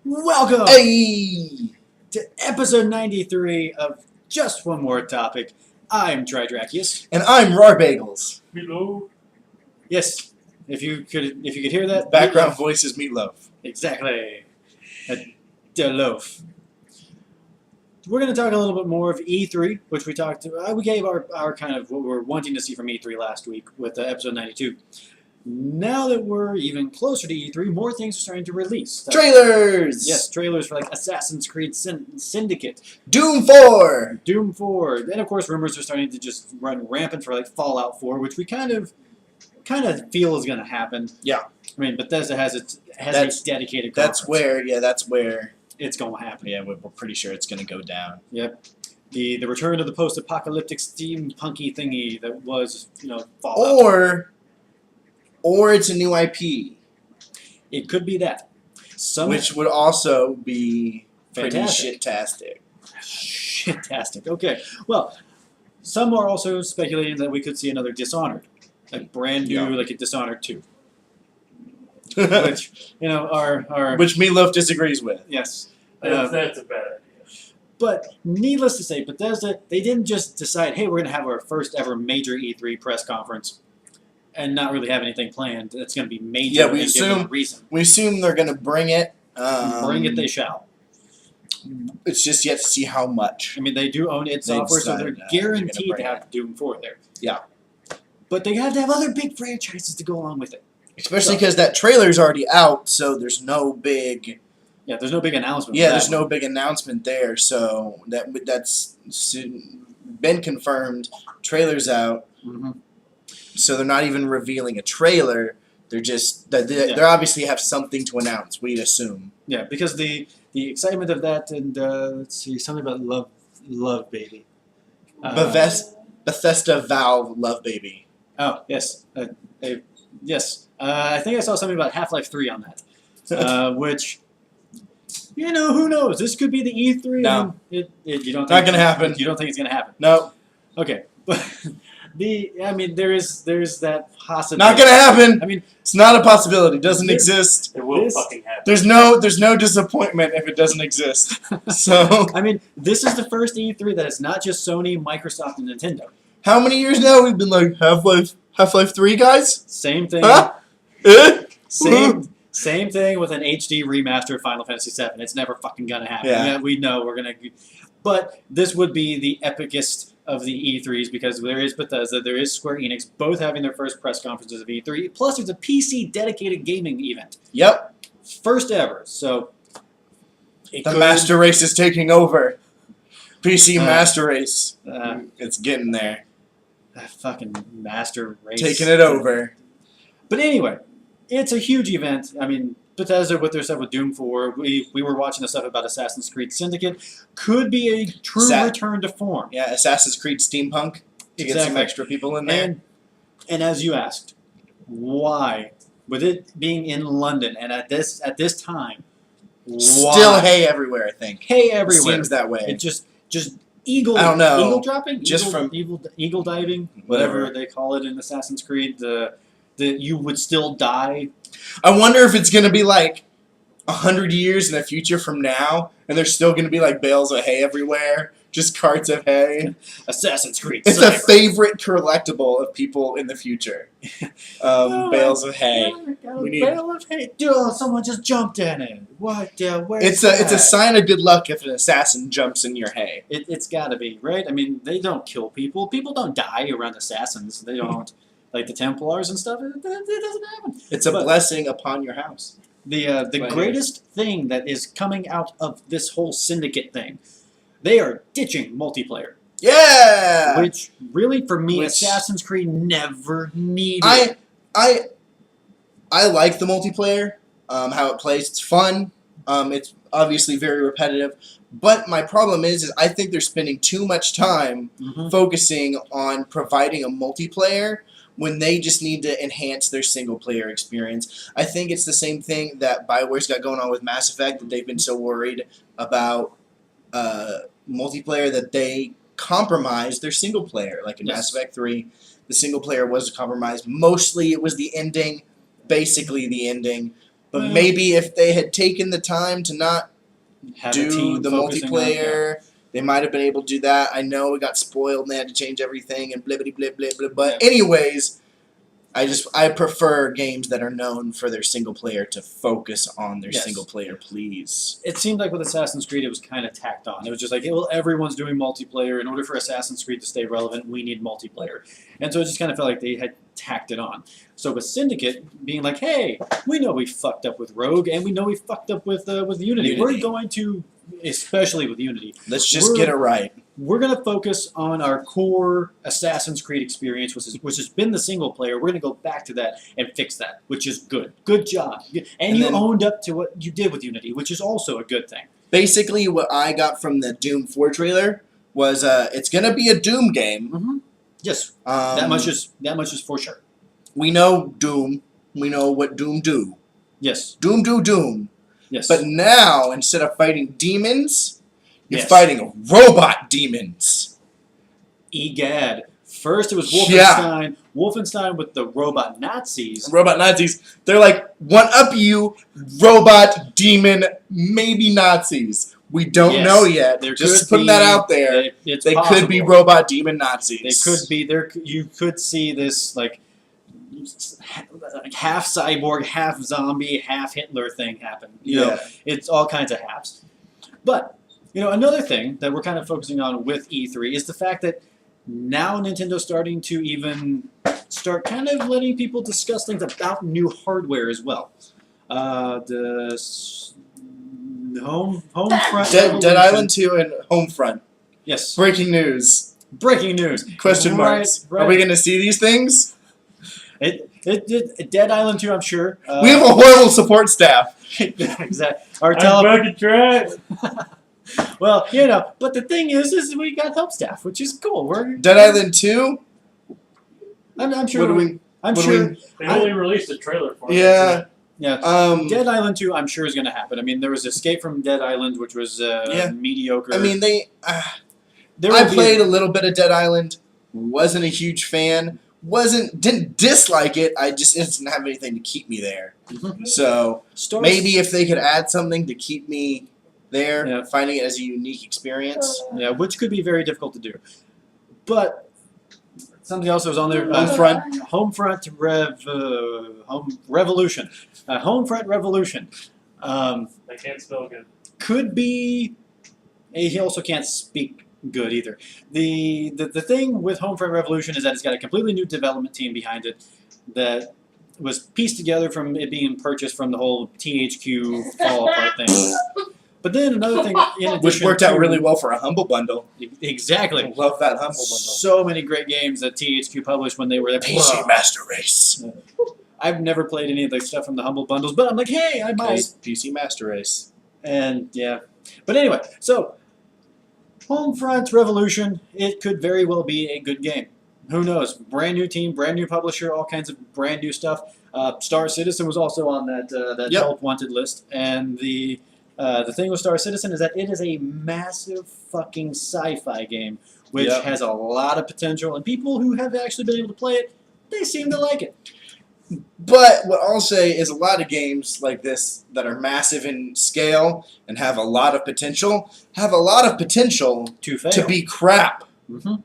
Welcome Hey! to episode 93 of Just One More Topic. I'm Tridrachius. And I'm Rar Bagels. Hello. Yes, if you could hear that Background voice is Meatloaf. exactly. A loaf. We're going to talk a little bit more of E3, which we talked. We gave our kind of what we're wanting to see from E3 last week with episode 92. Now that we're even closer to E3, more things are starting to release. Trailers! Yes, trailers for like Assassin's Creed Syndicate, Doom 4! Doom 4, and of course rumors are starting to just run rampant for like Fallout 4, which we kind of feel is going to happen. Yeah. I mean, Bethesda has a dedicated That's conference. that's where, It's going to happen. yeah, we're pretty sure it's going to go down. Yep. The return of the post-apocalyptic steampunky thingy that was, Fallout. Or it's a new IP, It could be that. which would also be pretty Fantastic. shit-tastic. Shitastic. Okay. Well, some are also speculating that we could see another Dishonored. A brand new, Yeah. like a Dishonored 2. Which, are Which Meatloaf disagrees with. yes. That's a bad idea. But needless to say, Bethesda, they didn't just decide, hey, we're going to have our first ever major E3 press conference and not really have anything planned that's going to be major. Yeah, we and give them assume- a reason. We assume they're going to bring it. Bring it, they shall. It's just yet to see how much. I mean, they do own id They Software, so they're decided, they're gonna guaranteed to bring have Doom 4 there. Yeah. But they have to have other big franchises to go along with it. Especially because that trailer's already out, so there's no big... Yeah, there's no big announcement. Yeah, for there's that no big announcement there, so that's been confirmed. Trailer's out, one. so they're not even revealing a trailer. They're just they obviously have something to announce. We'd assume. Yeah, because the excitement of that and let's see, something about Love Baby. Bethesda Valve Love Baby. Oh yes, yes. I think I saw something about Half-Life 3 on that, which. Who knows? This could be the E3. No. You don't think Not gonna happen. You don't think it's gonna happen? No, Okay, but there's that possibility. not gonna happen. I mean, It's not a possibility. Doesn't This- exist. It will This- fucking happen. There's no disappointment if it doesn't exist. So this is the first E3 that is not just Sony, Microsoft, and Nintendo. how many years now we've been like Half-Life 3 guys? Same thing. Huh? Eh? Same thing with an HD remaster of Final Fantasy VII. It's never fucking gonna happen. Yeah. We know we're gonna. But this would be the epicest of the E3s because there is Bethesda, there is Square Enix, both having their first press conferences of E3. Plus, there's a PC dedicated gaming event, Yep. first ever. So it The could- master race is taking over. PC Uh, master race. uh, It's getting there. fucking master race Taking it over. But anyway, it's a huge event. I mean, Bethesda with their stuff with Doom 4, we were watching the stuff about Assassin's Creed Syndicate, could be a true return to form. Yeah, Assassin's Creed Steampunk. To get some Exactly. extra people in there. And as you asked, why, with it being in London and at this time, Still why? hay everywhere, I think. Hay everywhere. Seems that way. It just eagle. I don't know. Eagle dropping. Just eagle diving, whatever they call it in Assassin's Creed. The you would still die. I wonder if it's going to be like 100 years in the future from now, and there's still going to be like bales of hay everywhere. Just carts of hay. Assassin's Creed. It's a Cyber. favorite collectible of people in the future. Bales of hay. We need- Bale of hay. Dude, someone just jumped in it. What? Where's It's that? a sign of good luck if an assassin jumps in your hay. It's got to be, right? I mean, they don't kill people. People don't die around assassins. They don't, like the Templars and stuff. It doesn't happen. It's a But- blessing upon your house. The Right. greatest thing that is coming out of this whole syndicate thing, they are ditching multiplayer. Yeah. Which really, for me, Which- Assassin's Creed never needed. I like the multiplayer. How it plays, it's fun. It's obviously very repetitive. But my problem is I think they're spending too much time Mhm. focusing on providing a multiplayer when they just need to enhance their single player experience. I think it's the same thing that BioWare's got going on with Mass Effect, that they've been so worried about multiplayer that they compromised their single player. Like in Yes. Mass Effect 3, the single player was compromised. Mostly it was the ending, basically the ending. But Well- maybe if they had taken the time to not Have a do team the focusing on- multiplayer, they might have been able to do that. I know it got spoiled and they had to change everything and blibbity blib blib blib. But Yeah. anyways, I prefer games that are known for their single player to focus on their Yes. single player, please. It seemed like with Assassin's Creed, it was kind of tacked on. It was just like, well, everyone's doing multiplayer. In order for Assassin's Creed to stay relevant, we need multiplayer. And so it just kind of felt like they had tacked it on. So with Syndicate being like, hey, we know we fucked up with Rogue, and we know we fucked up with Unity. We're Unity. going to, especially with Unity, Let's just We're- get it right. we're going to focus on our core Assassin's Creed experience, which has been the single player. We're going to go back to that and fix that, which is good. Good job. And you then- owned up to what you did with Unity, which is also a good thing. Basically, what I got from the Doom 4 trailer was it's going to be a Doom game. Mm-hmm. Yes, Um, that much is for sure. We know Doom. We know what Doom do. Yes, Doom do Doom. yes. But now, instead of fighting demons, you're Yes. fighting robot demons. Egad. First it was Yeah. Wolfenstein. Wolfenstein with the robot Nazis. Robot Nazis. They're like, one up you, robot, demon, maybe Nazis. We don't Yes. know yet. There Just could putting be- that out there. It's They could be possible. robot demon Nazis. They could be there. You could see this like half cyborg, half zombie, half Hitler thing happen. You know, it's all kinds of halves. But another thing that we're kind of focusing on with E3 is the fact that now Nintendo's starting to even start kind of letting people discuss things about new hardware as well. Home front. Dead Island 2 and Homefront. Yes. Breaking news. Breaking news. Question marks. Right. Are we going to see these things? Dead Island 2, I'm sure. We have a horrible support staff. Exactly. Our I'm tele- fucking trying. Well, but the thing is we got help staff, which is cool. We're Dead Island 2? I'm sure. What do we... I'm what do sure. we- They only released a trailer for it. Yeah. Yeah. Dead Island 2, I'm sure is going to happen. I mean, there was Escape from Dead Island, which was mediocre. I mean, there I will be- played a little bit of Dead Island. Wasn't a huge fan. Didn't dislike it. It didn't have anything to keep me there. Mhm. So Stars- maybe if they could add something to keep me there, Yeah. finding it as a unique experience. Yeah, which could be very difficult to do. But something else that was on there. Homefront Revolution. Homefront Revolution. I can't spell good. Could be. He also can't speak good either. The thing with Homefront Revolution is that it's got a completely new development team behind it that was pieced together from it being purchased from the whole THQ fall apart thing. But then another thing, in addition Which worked out to- really well for a Humble Bundle. Exactly. I love that Humble Bundle. So many great games that THQ published when they were there. PC Master Race. I've never played any of the stuff from the Humble Bundles, but I'm like, hey, I might. PC Master Race. And yeah. But anyway, so Homefront Revolution, it could very well be a good game. Who knows? Brand new team, brand new publisher, all kinds of brand new stuff. Star Citizen was also on that Yep. help wanted list, and the thing with Star Citizen is that it is a massive fucking sci-fi game, which Yep. has a lot of potential, and people who have actually been able to play it, they seem to like it. But what I'll say is a lot of games like this that are massive in scale and have a lot of potential To fail. to be crap. hmm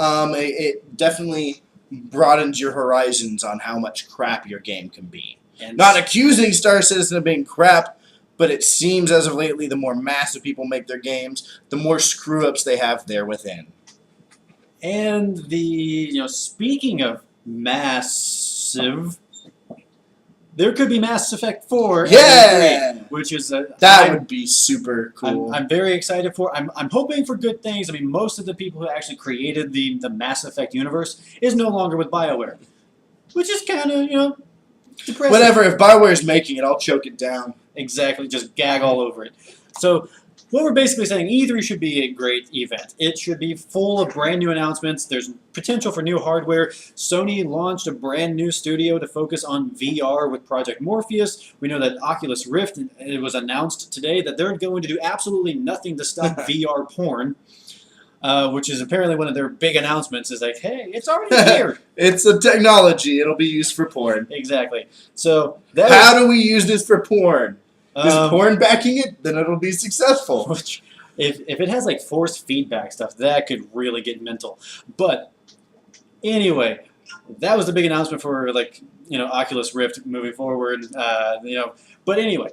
It definitely broadens your horizons on how much crap your game can be. And Not accusing Star Citizen of being crap, but it seems as of lately the more massive people make their games, the more screw-ups they have there within. And speaking of massive, there could be Mass Effect 4. at Yeah! E3, which is That would be super cool. I'm very excited for. I'm hoping for good things. I mean, most of the people who actually created the Mass Effect universe is no longer with BioWare, which is kind of depressing. Whatever, if Bioware's making it, I'll choke it down. Exactly, just gag all over it. So what we're basically saying, E3 should be a great event. It should be full of brand new announcements. There's potential for new hardware. Sony launched a brand new studio to focus on VR with Project Morpheus. We know that Oculus Rift, it was announced today that they're going to do absolutely nothing to stop VR porn. which is apparently one of their big announcements. Is like, hey, it's already here. It's a technology. It'll be used for porn. Exactly. So that How do we use this for porn? Is was, porn backing it? Then it'll be successful. which, if it has like force feedback stuff, that could really get mental. But anyway, that was the big announcement for Oculus Rift moving forward. But anyway,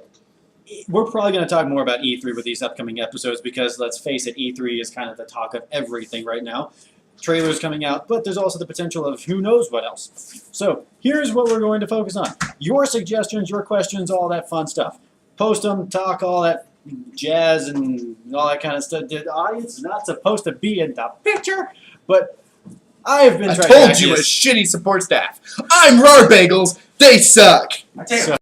we're probably going to talk more about E3 with these upcoming episodes because let's face it, E3 is kind of the talk of everything right now. Trailers coming out, but there's also the potential of who knows what else. So here's what we're going to focus on: your suggestions, your questions, all that fun stuff. Post them, talk all that jazz and all that kind of stuff. The audience is not supposed to be in the picture, but I've been I trying told to you, a this. shitty support staff. I'm Rar Bagels. They suck. I tell you, So-